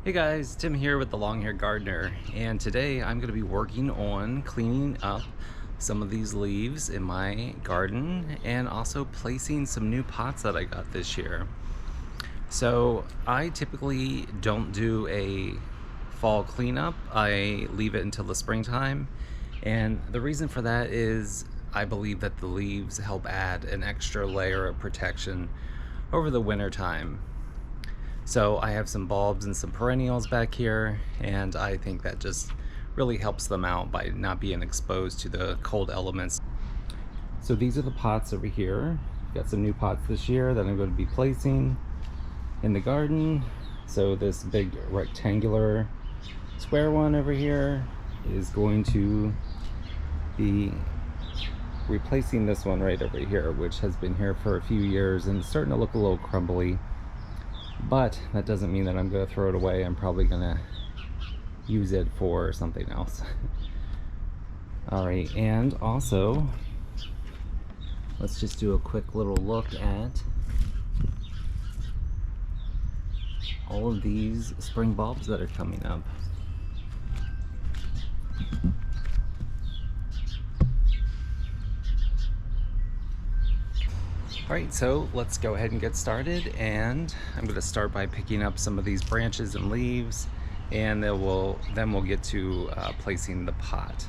Hey guys, Tim here with the Long Hair Gardener, and today I'm going to be working on cleaning up some of these leaves in my garden and also placing some new pots that I got this year. So I typically don't do a fall cleanup. I leave it until the springtime, and the reason for that is I believe that the leaves help add an extra layer of protection over the winter time. So I have some bulbs and some perennials back here, and I think that just really helps them out by not being exposed to the cold elements. So these are the pots over here. Got some new pots this year that I'm going to be placing in the garden. So this big rectangular square one over here is going to be replacing this one right over here, which has been here for a few years and it's starting to look a little crumbly. But that doesn't mean that I'm going to throw it away. I'm probably going to use it for something else. Alright, and also, let's just do a quick little look at all of these spring bulbs that are coming up. Alright, so let's go ahead and get started, and I'm going to start by picking up some of these branches and leaves, and then we'll get to placing the pot.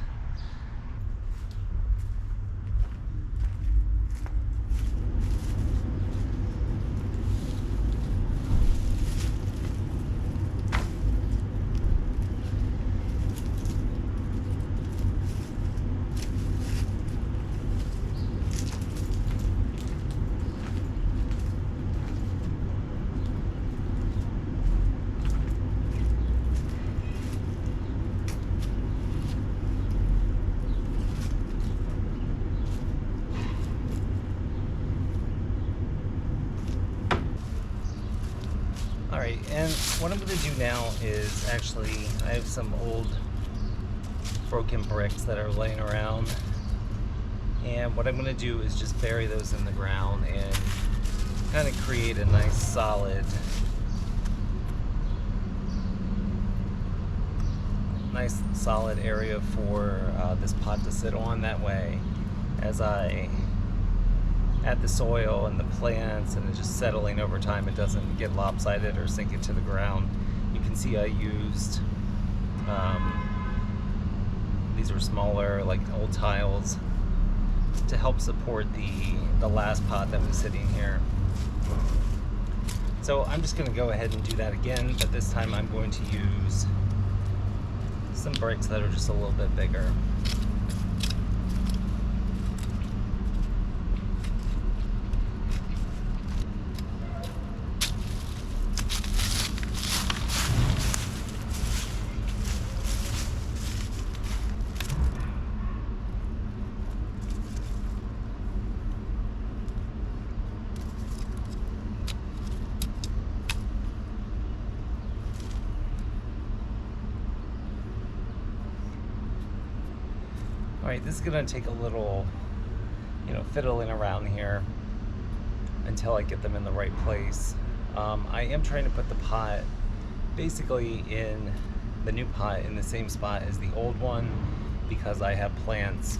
Alright, and what I'm going to do now is actually, I have some old broken bricks that are laying around, and what I'm going to do is just bury those in the ground and kind of create a nice solid area for this pot to sit on. That way, as I add the soil and the plants and it's just settling over time, it doesn't get lopsided or sink into the ground. You can see I used these are smaller, like old tiles, to help support the last pot that was sitting here. So I'm just going to go ahead and do that again, but this time I'm going to use some bricks that are just a little bit bigger. Alright, this is going to take a little, fiddling around here until I get them in the right place. I am trying to put the pot basically in the new pot in the same spot as the old one, because I have plants,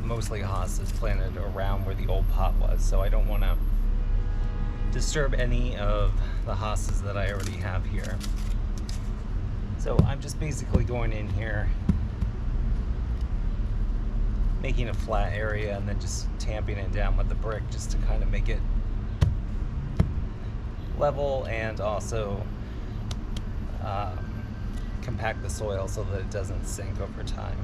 mostly hostas, planted around where the old pot was, so I don't want to disturb any of the hostas that I already have here. So I'm just basically going in here, making a flat area, and then just tamping it down with the brick just to kind of make it level and also compact the soil so that it doesn't sink over time.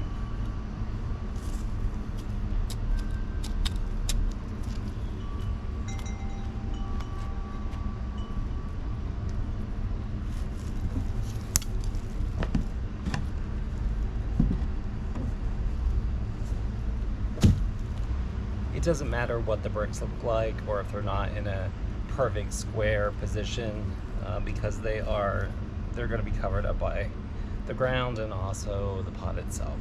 It doesn't matter what the bricks look like or if they're not in a perfect square position, because they're going to be covered up by the ground and also the pot itself.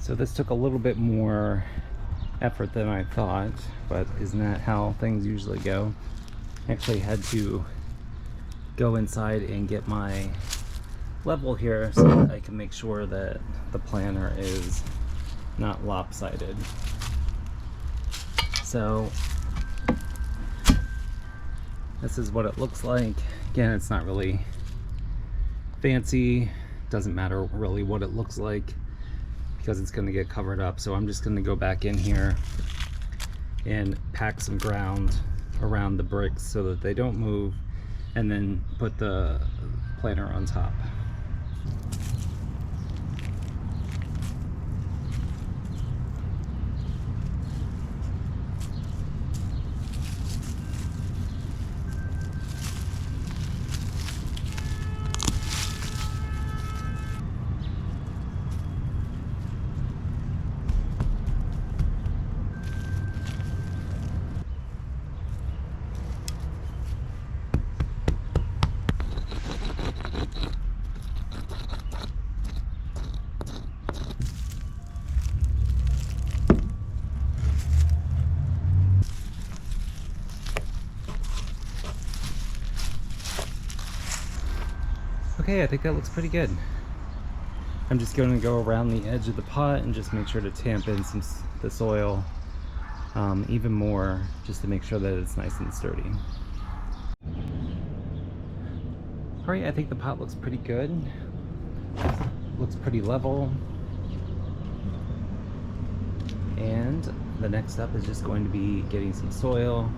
So this took a little bit more effort than I thought, but isn't that how things usually go? Actually had to go inside and get my level here so that I can make sure that the planter is not lopsided. So this is what it looks like. Again, it's not really fancy, doesn't matter really what it looks like because it's going to get covered up. So I'm just going to go back in here and pack some ground around the bricks so that they don't move, and then put the planter on top. Okay, I think that looks pretty good. I'm just going to go around the edge of the pot and just make sure to tamp in the soil even more, just to make sure that it's nice and sturdy. Alright, I think the pot looks pretty good. Looks pretty level. And the next step is just going to be getting some soil.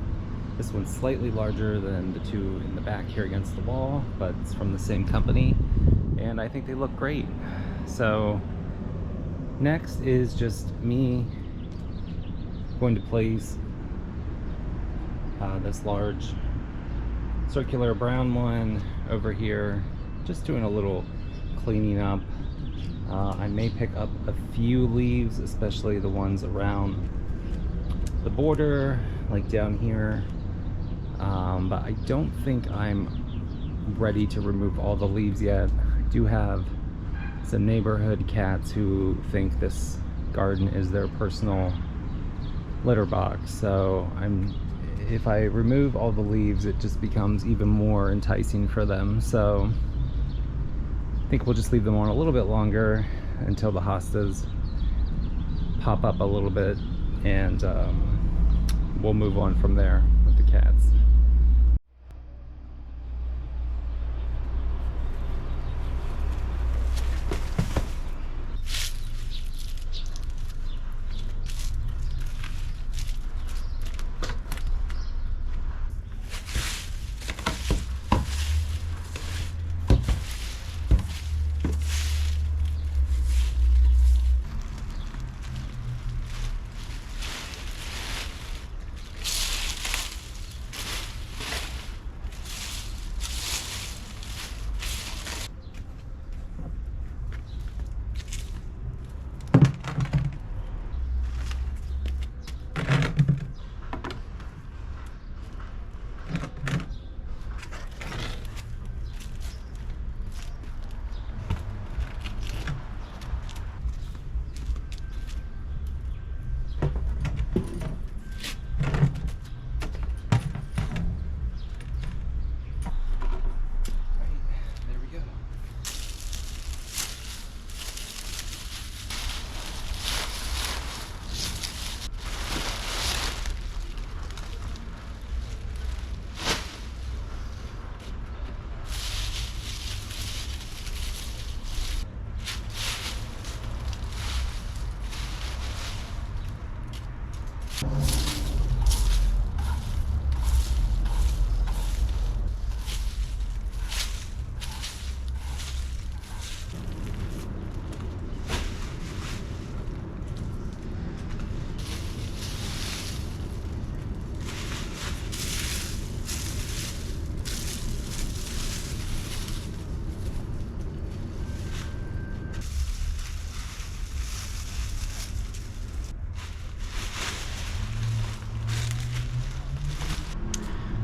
This one's slightly larger than the two in the back here against the wall, but it's from the same company, and I think they look great. So next is just me going to place this large circular brown one over here, just doing a little cleaning up. I may pick up a few leaves, especially the ones around the border, like down here. But I don't think I'm ready to remove all the leaves yet. I do have some neighborhood cats who think this garden is their personal litter box. So if I remove all the leaves, it just becomes even more enticing for them. So I think we'll just leave them on a little bit longer until the hostas pop up a little bit, and we'll move on from there with the cats.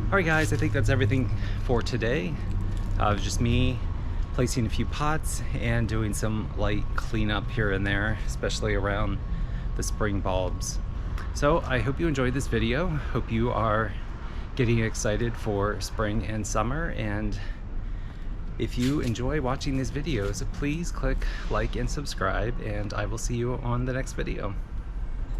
Alright guys, I think that's everything for today. It was just me placing a few pots and doing some light cleanup here and there, especially around the spring bulbs. So I hope you enjoyed this video. Hope you are getting excited for spring and summer, and if you enjoy watching these videos, please click like and subscribe, and I will see you on the next video.